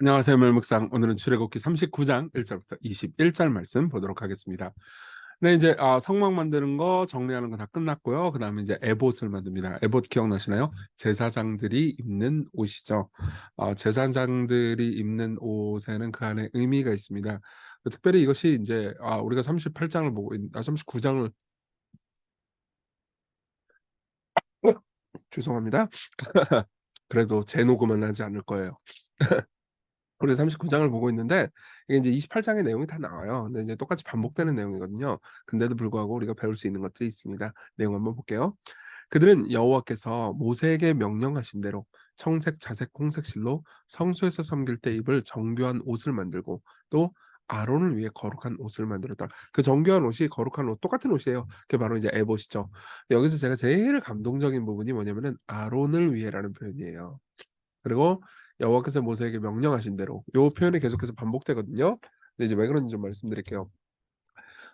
안녕하세요, 멸묵상. 오늘은 출애굽기 39장 1절부터 21절 말씀 보도록 하겠습니다. 네, 이제 성막 만드는 거 정리하는 거 다 끝났고요. 그다음에 이제 에봇을 만듭니다. 에봇 기억나시나요? 제사장들이 입는 옷이죠. 제사장들이 입는 옷에는 그 안에 의미가 있습니다. 특별히 이것이 이제 우리가 38장을 보고 39장을 죄송합니다. 그래도 재녹음은 하지 않을 거예요. 우리 39장을 보고 있는데 이게 이제 28장의 내용이 다 나와요. 근데 이제 똑같이 반복되는 내용이거든요. 근데도 불구하고 우리가 배울 수 있는 것들이 있습니다. 내용 한번 볼게요. 그들은 여호와께서 모세에게 명령하신 대로 청색, 자색, 홍색 실로 성소에서 섬길 때 입을 정교한 옷을 만들고 또 아론을 위해 거룩한 옷을 만들었다. 그 정교한 옷이 거룩한 옷 똑같은 옷이에요. 그게 바로 이제 에봇이죠. 여기서 제가 제일 감동적인 부분이 뭐냐면은 아론을 위해라는 표현이에요. 그리고 여호와께서 모세에게 명령하신 대로 요 표현이 계속해서 반복되거든요. 근데 이제 왜 그런지 좀 말씀드릴게요.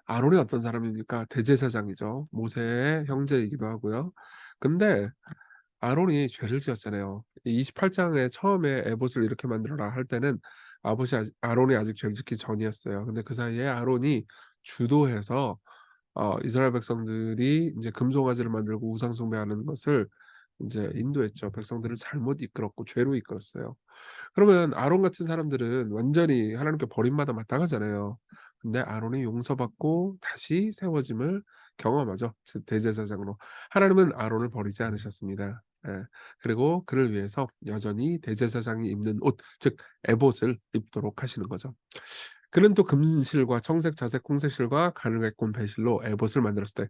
아론이 어떤 사람입니까? 대제사장이죠. 모세의 형제이기도 하고요. 근데 아론이 죄를 지었잖아요. 28장에 처음에 에봇을 이렇게 만들어라 할 때는 아론이 아직 죄를 짓기 전이었어요. 근데 그 사이에 아론이 주도해서 이스라엘 백성들이 이제 금송아지를 만들고 우상 숭배하는 것을 이제 인도했죠. 백성들을 잘못 이끌었고 죄로 이끌었어요. 그러면 아론 같은 사람들은 완전히 하나님께 버림받아 마땅하잖아요. 근데 아론이 용서받고 다시 세워짐을 경험하죠. 대제사장으로. 하나님은 아론을 버리지 않으셨습니다. 예. 그리고 그를 위해서 여전히 대제사장이 입는 옷, 즉 에봇을 입도록 하시는 거죠. 그는 또 금실과 청색, 자색, 홍색 실과 가늘게꼰 배실로 에봇을 만들었을 때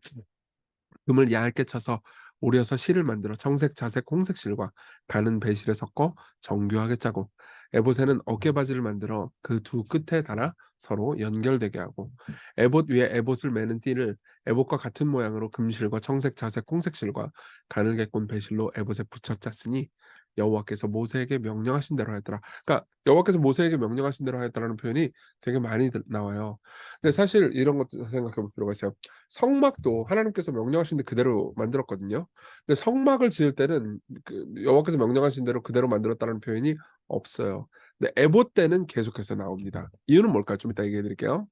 금을 얇게 쳐서 오려서 실을 만들어 청색, 자색, 홍색 실과 가는 배실에 섞어 정교하게 짜고 에봇에는 어깨바지를 만들어 그 두 끝에 달아 서로 연결되게 하고 에봇 위에 에봇을 매는 띠를 에봇과 같은 모양으로 금실과 청색, 자색, 홍색 실과 가늘게꼰 배실로 에봇에 붙여 짰으니 여호와께서 모세에게 명령하신 대로 하였더라. 그러니까 여호와께서 모세에게 명령하신 대로 하였다라는 표현이 되게 많이 나와요. 근데 사실 이런 것도 생각해 볼 필요가 있어요. 성막도 하나님께서 명령하신 대 그대로 만들었거든요. 근데 성막을 지을 때는 그 여호와께서 명령하신 대로 그대로 만들었다는 표현이 없어요. 근데 에봇 때는 계속해서 나옵니다. 이유는 뭘까요? 좀 이따 얘기해 드릴게요.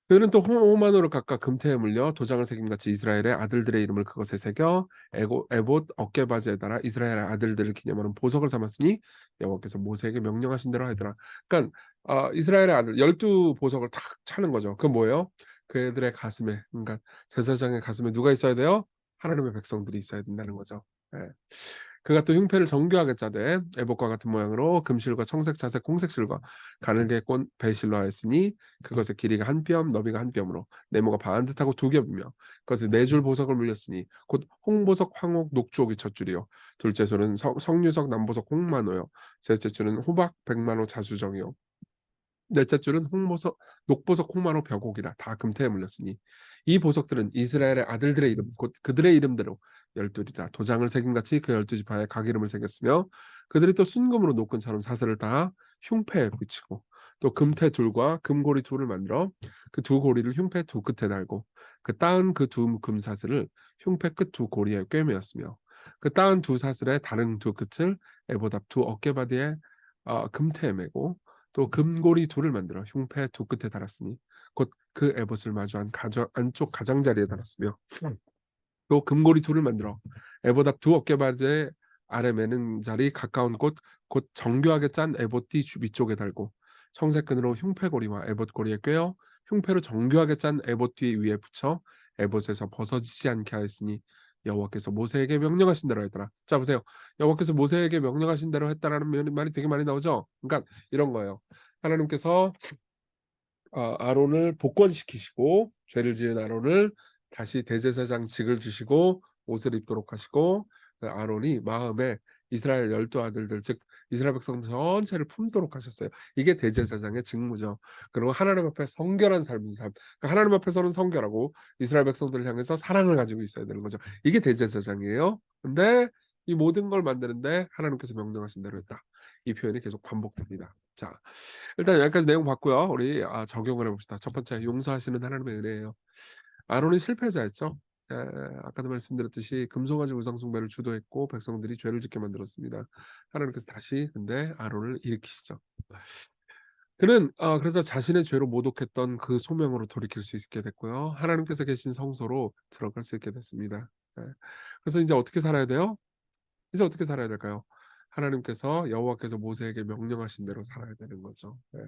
그들은 또 호마노를 각각 금태에 물려 도장을 새김같이 이스라엘의 아들들의 이름을 그것에 새겨 에봇 어깨바지에 달아 이스라엘의 아들들을 기념하는 보석을 삼았으니 여호와께서 모세에게 명령하신 대로 하더라. 그러니까 이스라엘의 아들 12 보석을 탁 차는 거죠. 그건 뭐예요? 그들의 가슴에, 그러니까 제사장의 가슴에 누가 있어야 돼요? 하나님의 백성들이 있어야 된다는 거죠. 예. 그가 또 흉패를 정교하게 짜되 에봇과 같은 모양으로 금실과 청색, 자색, 홍색 실과 가늘게 꼰 배실로 하였으니 그것의 길이가 한 뼘, 너비가 한 뼘으로 네모가 반듯하고 두 겹이며 그것에 네 줄 보석을 물렸으니 곧 홍보석, 황옥, 녹주옥이 첫 줄이요 둘째 줄은 석류석, 남보석, 홍만호요 셋째 줄은 호박, 백만호, 자수정이요 넷째 줄은 홍보석, 녹보석, 홍마로 벽옥이라 다 금태에 물렸으니 이 보석들은 이스라엘의 아들들의 이름 곧 그들의 이름대로 열둘이라 도장을 새김같이 그 12지파에 각 이름을 새겼으며 그들이 또 순금으로 노끈처럼 사슬을 다 흉패에 붙이고 또 금태 둘과 금고리 둘을 만들어 그 두 고리를 흉패 두 끝에 달고 그 따은 그 두 금사슬을 흉패 끝 두 고리에 꿰매었으며 그 따은 두 사슬의 다른 두 끝을 에보답 두 어깨바디에 금태에 매고 또 금고리 둘을 만들어 흉패 두 끝에 달았으니 곧 그 에봇을 마주한 안쪽 가장자리에 달았으며 또 금고리 둘을 만들어 에봇 앞 두 어깨바지에 아래 매는 자리 가까운 곳 곧 정교하게 짠 에봇 띠 위쪽에 달고 청색끈으로 흉패고리와 에봇 고리에 꿰어 흉패로 정교하게 짠 에봇 띠 위에 붙여 에봇에서 벗어지지 않게 하였으니 여호와께서 모세에게 명령하신 대로 했더라. 자 보세요. 여호와께서 모세에게 명령하신 대로 했다라는 말이 되게 많이 나오죠. 그러니까 이런 거예요. 하나님께서 아론을 복권시키시고 죄를 지은 아론을 다시 대제사장직을 주시고 옷을 입도록 하시고 그 아론이 마음에 이스라엘 12 아들들 즉 이스라엘 백성 전체를 품도록 하셨어요. 이게 대제사장의 직무죠. 그리고 하나님 앞에 성결한 삶인 삶. 그러니까 하나님 앞에서는 성결하고 이스라엘 백성들을 향해서 사랑을 가지고 있어야 되는 거죠. 이게 대제사장이에요. 근데 이 모든 걸 만드는데 하나님께서 명령하신 대로 했다. 이 표현이 계속 반복됩니다. 자, 일단 여기까지 내용 봤고요. 우리 적용을 해봅시다. 첫 번째, 용서하시는 하나님의 은혜예요. 아론이 실패자였죠. 아까도 말씀드렸듯이 금송아지 우상 숭배를 주도했고 백성들이 죄를 짓게 만들었습니다. 하나님께서 다시 근데 아론을 일으키시죠. 그는 그래서 자신의 죄로 모독했던 그 소명으로 돌이킬 수 있게 됐고요. 하나님께서 계신 성소로 들어갈 수 있게 됐습니다. 예. 그래서 인제 어떻게 살아야 돼요? 이제 어떻게 살아야 될까요? 하나님께서 여호와께서 모세에게 명령하신 대로 살아야 되는 거죠. 예.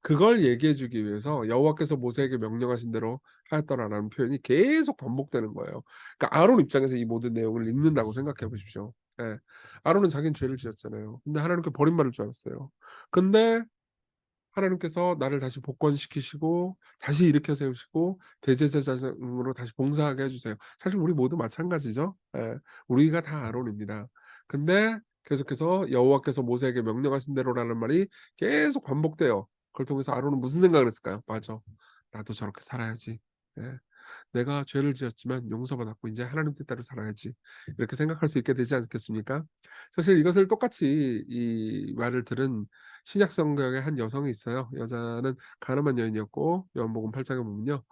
그걸 얘기해 주기 위해서 여호와께서 모세에게 명령하신 대로 하였더라라는 표현이 계속 반복되는 거예요. 그러니까 아론 입장에서 이 모든 내용을 읽는다고 생각해 보십시오. 예. 아론은 자기는 죄를 지었잖아요. 근데 하나님께 버림받을 줄 알았어요. 근데 하나님께서 나를 다시 복권시키시고 다시 일으켜 세우시고 대제사장으로 다시 봉사하게 해 주세요. 사실 우리 모두 마찬가지죠. 예. 우리가 다 아론입니다. 근데 계속해서 여호와께서 모세에게 명령하신 대로라는 말이 계속 반복돼요. 그걸 통해서 아론은 무슨 생각을 했을까요? 맞아. 나도 저렇게 살아야지. 예. 내가 죄를 지었지만 용서받았고 이제 하나님 뜻대로 살아야지. 이렇게 생각할 수 있게 되지 않겠습니까? 사실 이것을 똑같이 이 말을 들은 신약 성경에 한 여성이 있어요. 여자는 가늠한 여인이었고 요한복음 8 장에 보면요.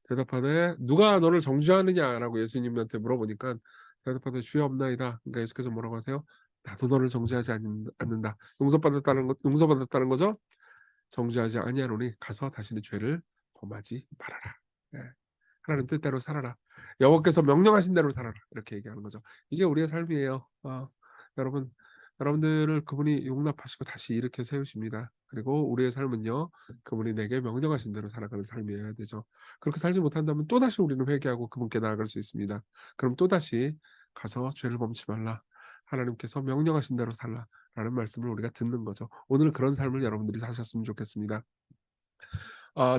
대답하되 "누가 너를 정죄하느냐?"라고 예수님한테 물어보니까 대답하되 "주여 없나이다." 그러니까 예수께서 뭐라고 하세요? "나도 너를 정죄하지 않는다." 용서받았다는 거죠. "정죄하지 아니하노니 가서 다시는 죄를 범하지 말아라." 예. 하나님 뜻대로 살아라. 여호와께서 명령하신 대로 살아라. 이렇게 얘기하는 거죠. 이게 우리의 삶이에요. 여러분, 여러분들을 그분이 용납하시고 다시 일으켜 세우십니다. 그리고 우리의 삶은요, 그분이 내게 명령하신 대로 살아가는 삶이어야 되죠. 그렇게 살지 못한다면 또다시 우리는 회개하고 그분께 나아갈 수 있습니다. 그럼 또다시 가서 죄를 범치 말라. 하나님께서 명령하신 대로 살라. 라는 말씀을 우리가 듣는 거죠. 오늘 그런 삶을 여러분들이 사셨으면 좋겠습니다.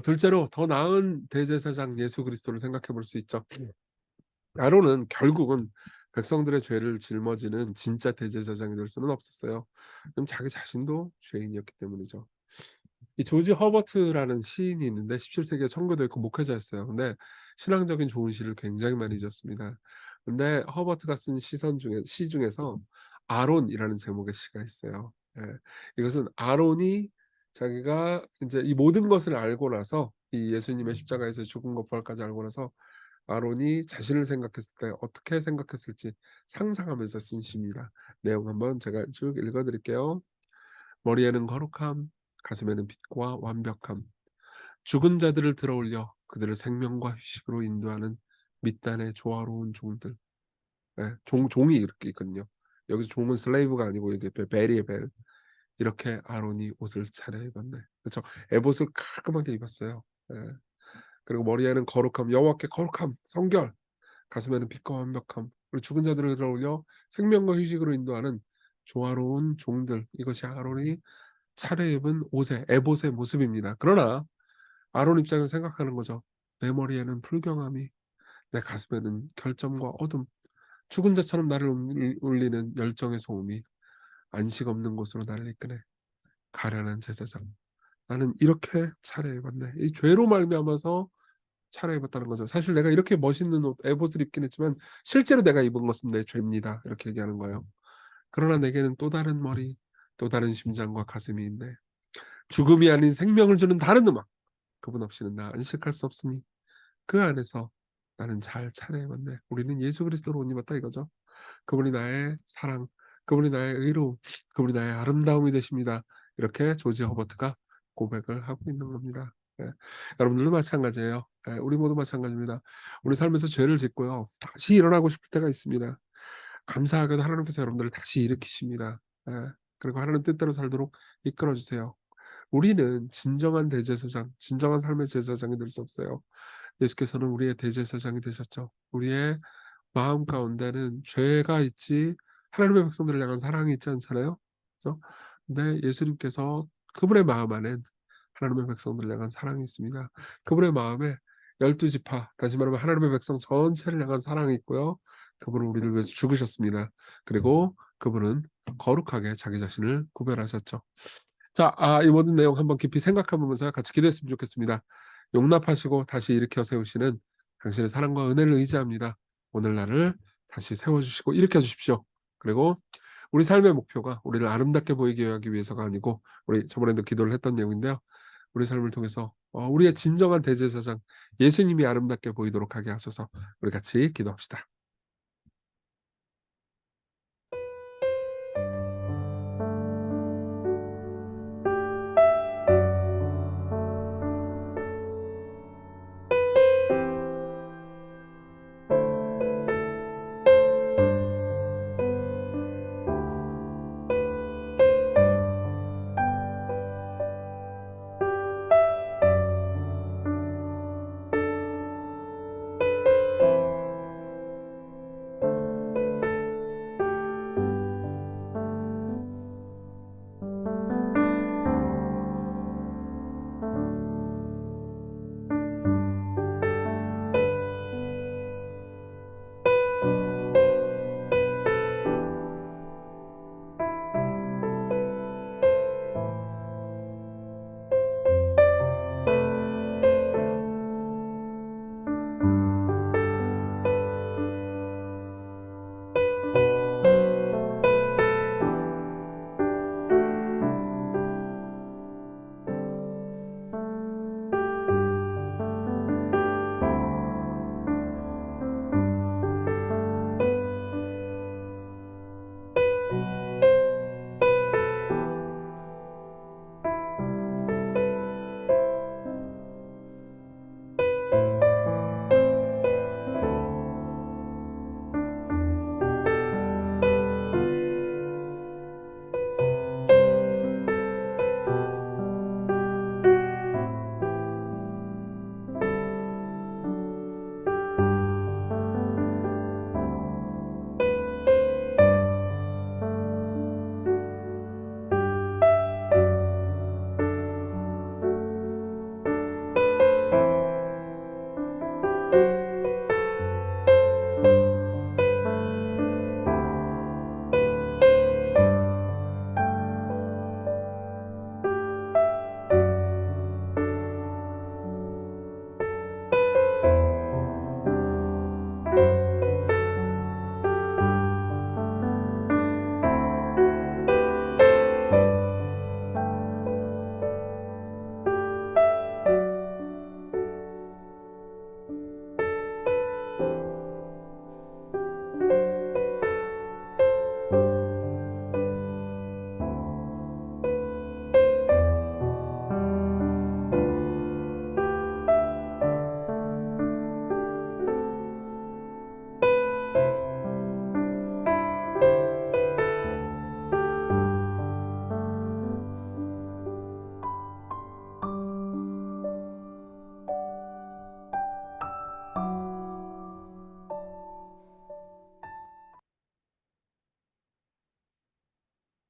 둘째로 더 나은 대제사장 예수 그리스도를 생각해 볼 수 있죠. 아론은 결국은 백성들의 죄를 짊어지는 진짜 대제사장이 될 수는 없었어요. 그럼 자기 자신도 죄인이었기 때문이죠. 이 조지 허버트라는 시인이 있는데 17세기에 청교도 있고 목회자였어요. 근데 신앙적인 좋은 시를 굉장히 많이 지었습니다. 근데 허버트가 쓴 시 중에서 아론이라는 제목의 시가 있어요. 예. 이것은 아론이 자기가 인제 이 모든 것을 알고 나서 이 예수님의 십자가에서 죽음과 부활까지 알고 나서 아론이 자신을 생각했을 때 어떻게 생각했을지 상상하면서 쓴 시입니다. 내용 한번 제가 쭉 읽어 드릴게요. "머리에는 거룩함, 가슴에는 빛과 완벽함, 죽은 자들을 들어올려 그들을 생명과 휴식으로 인도하는 밑단의 조화로운 종들." 예. 종이 이렇게 있거든요. 여기서 종은 슬레이브가 아니고 이게 벨이에요, 벨. 이렇게 아론이 옷을 차려입었네. 그쵸. 에봇을 깔끔하게 입었어요. 예. 그리고 머리에는 거룩함, 여호와께 거룩함, 성결, 가슴에는 빛과 완벽함, 그리고 죽은 자들을 들어올려 생명과 휴식으로 인도하는 조화로운 종들. 이것이 아론이 차려입은 옷의 에봇의 모습입니다. 그러나 아론 입장에서 생각하는 거죠. 내 머리에는 불경함이, 내 가슴에는 결점과 어둠, 죽은 자처럼 나를 울리는 열정의 소음이 안식 없는 곳으로 나를 이끄네. 가련한 제사장. 나는 이렇게 차려입었네. 이 죄로 말미암아서 차려입었다는 거죠. 사실 내가 이렇게 멋있는 옷, 에봇을 입긴 했지만 실제로 내가 입은 것은 내 죄입니다. 이렇게 얘기하는 거예요. 그러나 내게는 또 다른 머리, 또 다른 심장과 가슴이 있네. 죽음이 아닌 생명을 주는 다른 음악. 그분 없이는 나 안식할 수 없으니 그 안에서 나는 잘 차려입었네. 우리는 예수 그리스도로 옷 입었다 이거죠. 그분이 나의 사랑, 그분이 나의 의로움, 그분이 나의 아름다움이 되십니다. 이렇게 조지 허버트가 고백을 하고 있는 겁니다. 예. 여러분들도 마찬가지예요. 예, 우리 모두 마찬가지입니다. 우리 삶에서 죄를 짓고요. 다시 일어나고 싶을 때가 있습니다. 감사하게도 하나님께서 여러분들을 다시 일으키십니다. 예. 그리고 하나님 뜻대로 살도록 이끌어 주세요. 우리는 진정한 대제사장, 진정한 삶의 제사장이 될 수 없어요. 예수께서는 우리의 대제사장이 되셨죠. 우리의 마음 가운데는 죄가 있지 하나님의 백성들을 향한 사랑이 있지 않잖아요. 그죠? 근데 예수님께서 그분의 마음 안엔 하나님의 백성들을 향한 사랑이 있습니다. 그분의 마음에 12지파, 다시 말하면 하나님의 백성 전체를 향한 사랑이 있고요. 그분은 우리를 위해서 죽으셨습니다. 그리고 그분은 거룩하게 자기 자신을 구별하셨죠. 자, 이 모든 내용 한번 깊이 생각해 보면서 같이 기도했으면 좋겠습니다. 용납하시고 다시 일으켜 세우시는 당신의 사랑과 은혜를 의지합니다. 오늘 날을 다시 세워 주시고 일으켜 주십시오. 그리고 우리 삶의 목표가 우리를 아름답게 보이게 하기 위해서가 아니고 우리 저번에도 기도를 했던 내용인데요. 우리 삶을 통해서 우리의 진정한 대제사장 예수님이 아름답게 보이도록 하게 하소서. 우리 같이 기도합시다.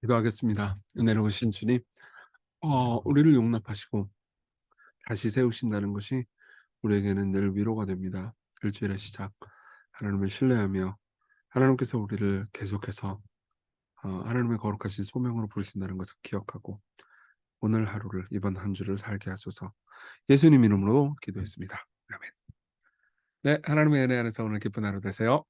기도하겠습니다. 은혜로우신 주님, 우리를 용납하시고 다시 세우신다는 것이 우리에게는 늘 위로가 됩니다. 일주일의 시작, 하나님을 신뢰하며 하나님께서 우리를 계속해서 하나님의 거룩하신 소명으로 부르신다는 것을 기억하고 오늘 하루를, 이번 한 주를 살게 하소서. 예수님 이름으로 기도했습니다. 아멘. 네, 하나님의 은혜 안에서 오늘 기쁜 하루 되세요.